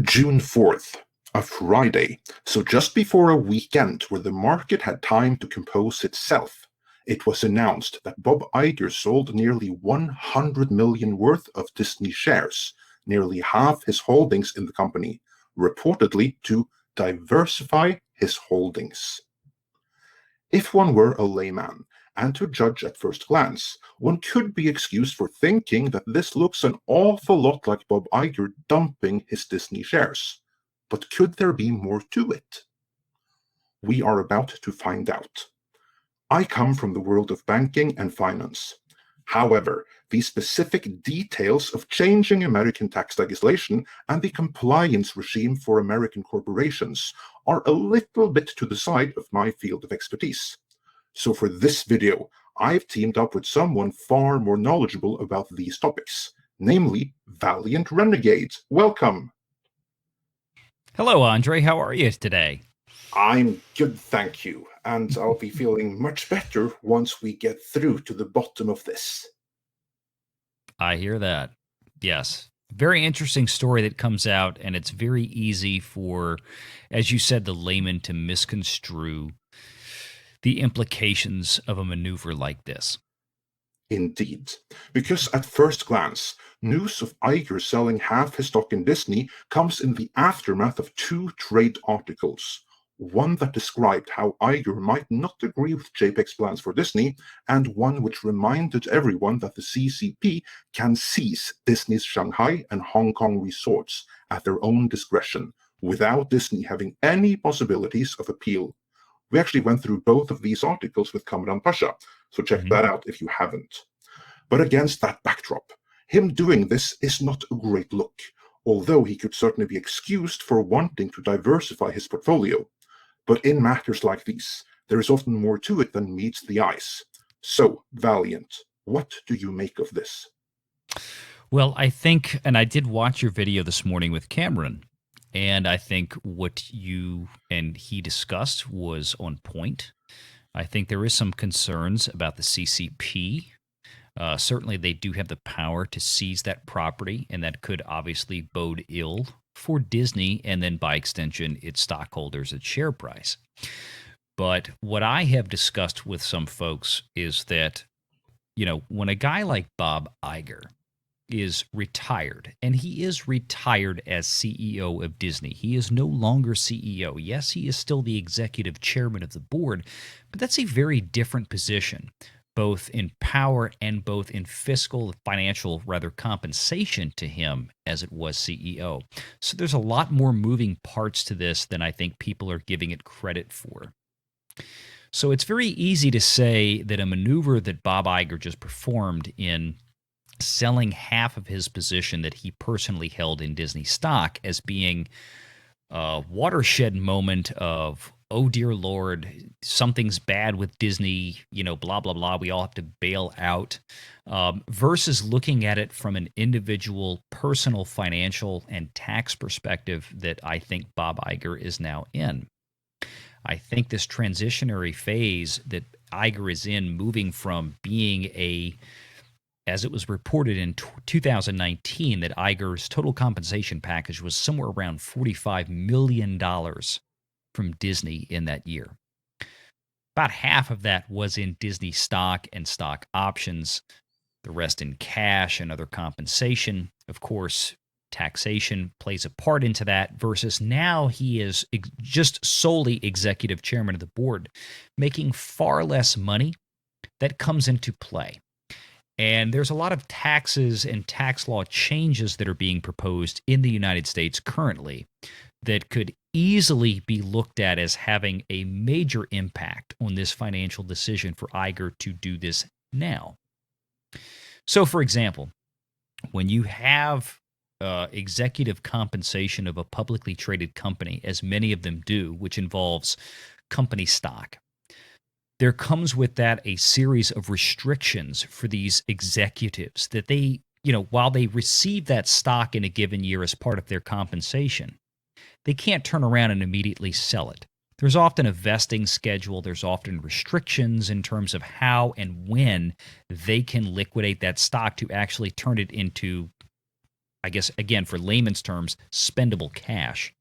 On June 4th, a Friday, so just before a weekend where the market had time to compose itself, it was announced that Bob Iger sold nearly 100 million worth of Disney shares, nearly half his holdings in the company, reportedly to diversify his holdings. If one were a layman, and to judge at first glance, one could be excused for thinking that this looks an awful lot like Bob Iger dumping his Disney shares. But could there be more to it? We are about to find out. I come from the world of banking and finance. However, the specific details of changing American tax legislation and the compliance regime for American corporations are a little bit to the side of my field of expertise. So for this video, I've teamed up with someone far more knowledgeable about these topics, namely Valliant Renegade. Welcome. Hello, Andre. How are you today? I'm good, thank you, and I'll be feeling much better once we get through to the bottom of this. I hear that. Yes. Very interesting story that comes out, and it's very easy for, as you said, the layman to misconstrue the implications of a maneuver like this. Indeed, because at first glance, news of Iger selling half his stock in Disney comes in the aftermath of two trade articles. One that described how Iger might not agree with JPEG's plans for Disney, and one which reminded everyone that the CCP can seize Disney's Shanghai and Hong Kong resorts at their own discretion, without Disney having any possibilities of appeal. We actually went through both of these articles with Kamran Pasha, so check that out if you haven't. But against that backdrop, him doing this is not a great look, although he could certainly be excused for wanting to diversify his portfolio. But in matters like these, there is often more to it than meets the eyes. So, Valliant, what do you make of this? Well, I think, and I did watch your video this morning with Cameron, and I think what you and he discussed was on point. I think there is some concerns about the CCP. Certainly, they do have the power to seize that property, and that could obviously bode ill for Disney and then, by extension, its stockholders, its share price. But what I have discussed with some folks is that, when a guy like Bob Iger is retired, and he is retired as CEO of Disney. He is no longer CEO. Yes, he is still the executive chairman of the board, but that's a very different position, both in power and both in fiscal, financial, rather, compensation to him as it was CEO. So there's a lot more moving parts to this than I think people are giving it credit for. So it's very easy to say that a maneuver that Bob Iger just performed in selling half of his position that he personally held in Disney stock as being a watershed moment of, oh dear Lord, something's bad with Disney, blah, blah, blah, we all have to bail out, versus looking at it from an individual, personal, financial, and tax perspective that I think Bob Iger is now in. I think this transitionary phase that Iger is in, moving from being as it was reported in 2019, that Iger's total compensation package was somewhere around $45 million from Disney in that year. About half of that was in Disney stock and stock options, the rest in cash and other compensation. Of course, taxation plays a part into that, versus now he is just solely executive chairman of the board, making far less money. That comes into play. And there's a lot of taxes and tax law changes that are being proposed in the United States currently that could easily be looked at as having a major impact on this financial decision for Iger to do this now. So, for example, when you have executive compensation of a publicly traded company, as many of them do, which involves company stock, there comes with that a series of restrictions for these executives that they, while they receive that stock in a given year as part of their compensation, they can't turn around and immediately sell it. There's often a vesting schedule. There's often restrictions in terms of how and when they can liquidate that stock to actually turn it into I guess, again, for layman's terms, spendable cash.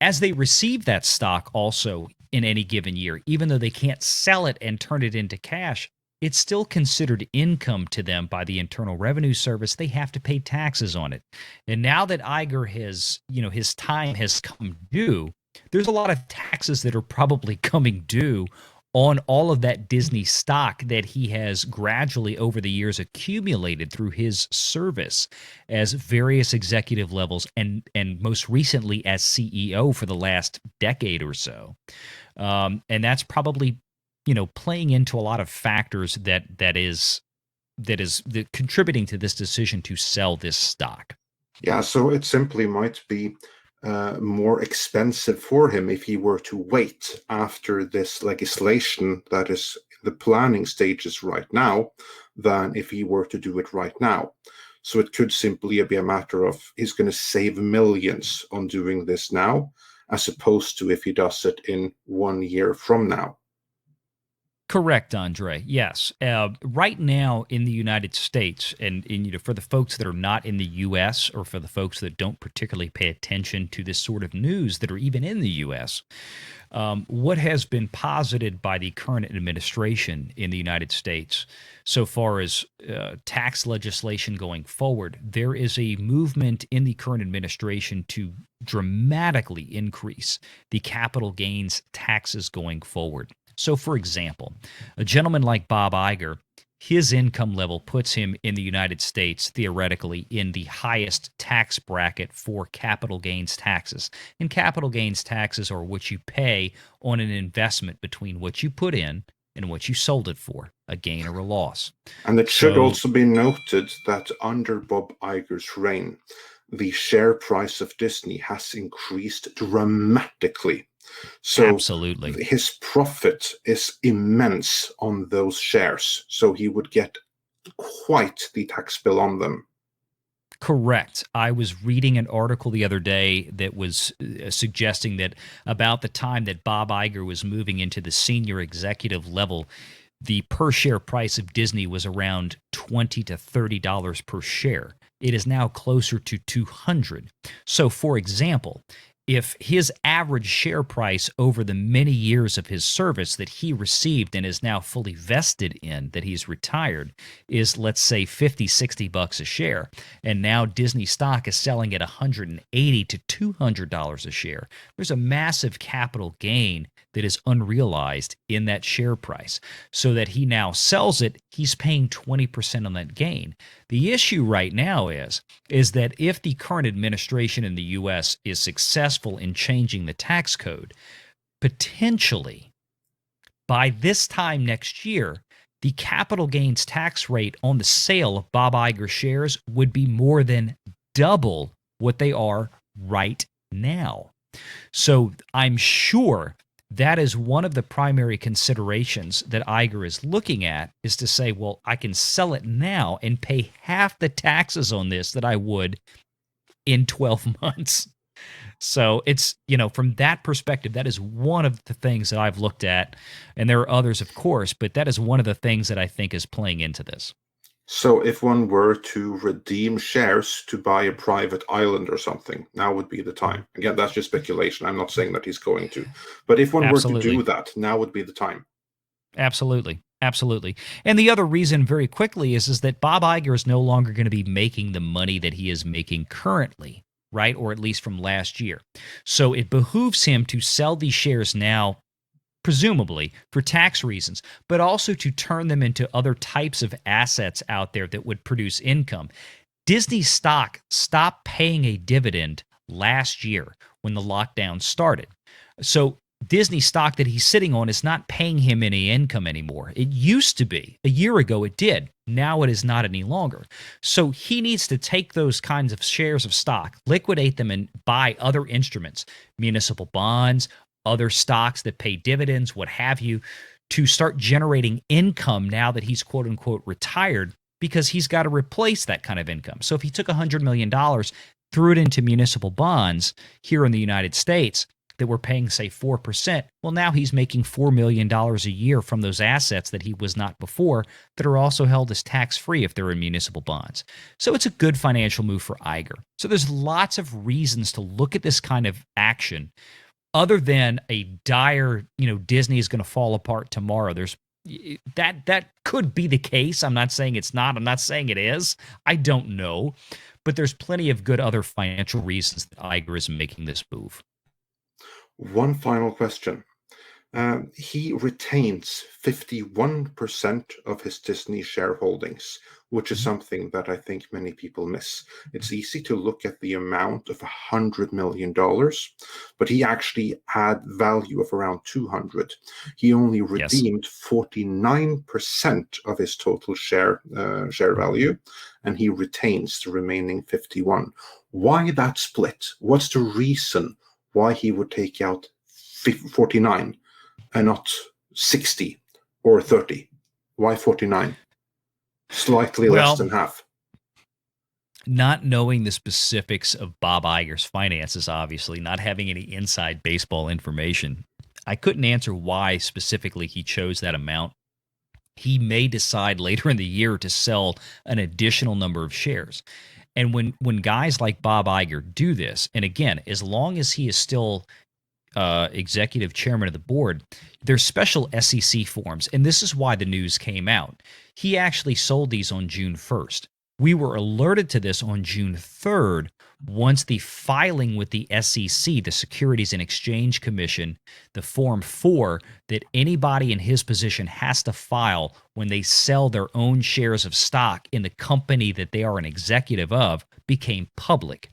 As they receive that stock also in any given year, even though they can't sell it and turn it into cash, it's still considered income to them by the Internal Revenue Service. They have to pay taxes on it. And now that Iger has, his time has come due, there's a lot of taxes that are probably coming due on all of that Disney stock that he has gradually over the years accumulated through his service as various executive levels and most recently as CEO for the last decade or so. And that's probably, playing into a lot of factors that is contributing to this decision to sell this stock. Yeah, so it simply might be more expensive for him if he were to wait after this legislation that is in the planning stages right now than if he were to do it right now. So it could simply be a matter of he's going to save millions on doing this now, as opposed to if he does it in 1 year from now. Correct, Andre. Yes. Right now in the United States, and for the folks that are not in the U.S. or for the folks that don't particularly pay attention to this sort of news that are even in the U.S., what has been posited by the current administration in the United States so far as tax legislation going forward, there is a movement in the current administration to dramatically increase the capital gains taxes going forward. So, for example, a gentleman like Bob Iger, his income level puts him in the United States theoretically in the highest tax bracket for capital gains taxes. And capital gains taxes are what you pay on an investment between what you put in and what you sold it for, a gain or a loss. And it should also be noted that under Bob Iger's reign, the share price of Disney has increased dramatically. So absolutely, his profit is immense on those shares. So he would get quite the tax bill on them. Correct. I was reading an article the other day that was suggesting that about the time that Bob Iger was moving into the senior executive level, the per share price of Disney was around $20 to $30 per share. It is now closer to $200. So, for example, if his average share price over the many years of his service that he received and is now fully vested in, that he's retired, is, let's say, $50-$60 a share, and now Disney stock is selling at $180 to $200 a share, there's a massive capital gain that is unrealized in that share price. So that he now sells it, he's paying 20% on that gain. The issue right now is that if the current administration in the U.S. is successful in changing the tax code, potentially by this time next year, the capital gains tax rate on the sale of Bob Iger shares would be more than double what they are right now. So I'm sure that is one of the primary considerations that Iger is looking at, is to say, well, I can sell it now and pay half the taxes on this that I would in 12 months. So it's, from that perspective, that is one of the things that I've looked at. And there are others, of course, but that is one of the things that I think is playing into this. So if one were to redeem shares to buy a private island or something, now would be the time. Again, that's just speculation. I'm not saying that he's going to. But if one were to do that, now would be the time. Absolutely. Absolutely. And the other reason very quickly is that Bob Iger is no longer going to be making the money that he is making currently, right? Or at least from last year. So it behooves him to sell these shares now, presumably for tax reasons, but also to turn them into other types of assets out there that would produce income. Disney stock stopped paying a dividend last year when the lockdown started. So Disney stock that he's sitting on is not paying him any income anymore. It used to be. A year ago it did. Now it is not any longer. So he needs to take those kinds of shares of stock, liquidate them, and buy other instruments, municipal bonds, other stocks that pay dividends, what have you, to start generating income now that he's quote unquote retired, because he's got to replace that kind of income. So if he took $100 million, threw it into municipal bonds here in the United States, that were paying, say, 4%. Well, now he's making $4 million a year from those assets that he was not before, that are also held as tax-free if they're in municipal bonds. So it's a good financial move for Iger. So there's lots of reasons to look at this kind of action other than a dire, Disney is going to fall apart tomorrow. There's that could be the case. I'm not saying it's not. I'm not saying it is. I don't know. But there's plenty of good other financial reasons that Iger is making this move. One final question. He retains 51% of his Disney shareholdings, which is something that I think many people miss. It's easy to look at the amount of $100 million, but he actually had value of around 200. He only redeemed 49% of his total share value, and he retains the remaining 51. Why that split? What's the reason why he would take out 49? And not 60 or 30? Why 49? Slightly less than half. Not knowing the specifics of Bob Iger's finances, obviously, not having any inside baseball information, I couldn't answer why specifically he chose that amount. He may decide later in the year to sell an additional number of shares. And when guys like Bob Iger do this, and again, as long as he is still executive chairman of the board, there's special SEC forms, and this is why the news came out. He actually sold these on June 1st. We were alerted to this on June 3rd once the filing with the SEC, the Securities and Exchange Commission, the Form 4 that anybody in his position has to file when they sell their own shares of stock in the company that they are an executive of, became public.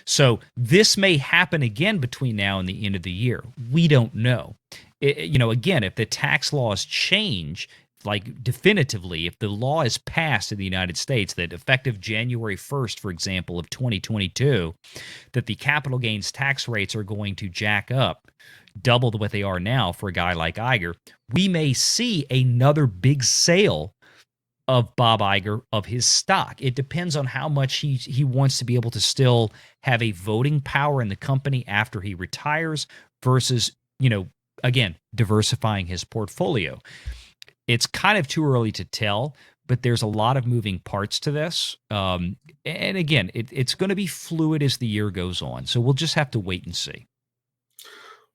So this may happen again between now and the end of the year. We don't know. Again, if the tax laws change, like definitively, if the law is passed in the United States that effective January 1st, for example, of 2022, that the capital gains tax rates are going to jack up double what they are now for a guy like Iger, we may see another big sale of Bob Iger of his stock. It depends on how much he wants to be able to still have a voting power in the company after he retires versus, again, diversifying his portfolio. It's kind of too early to tell, but there's a lot of moving parts to this. And again, it's going to be fluid as the year goes on. So we'll just have to wait and see.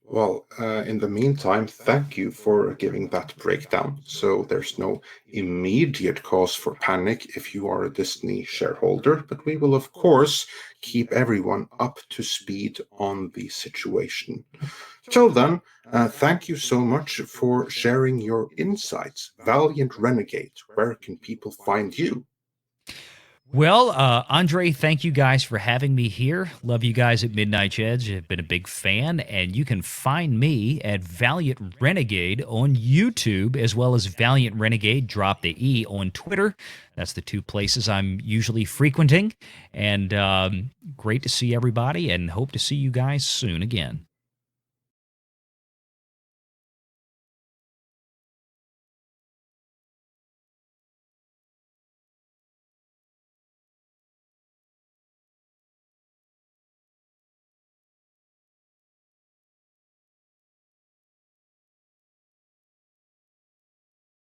Well, in the meantime, thank you for giving that breakdown. So there's no immediate cause for panic if you are a Disney shareholder, but we will, of course, keep everyone up to speed on the situation. Till then, thank you so much for sharing your insights. Valliant Renegade, where can people find you? Well, Andre, thank you guys for having me here. Love you guys at Midnight Edge. I've been a big fan, and you can find me at Valliant Renegade on YouTube, as well as Valliant Renegade, drop the E, on Twitter. That's the two places I'm usually frequenting. And great to see everybody, and hope to see you guys soon again.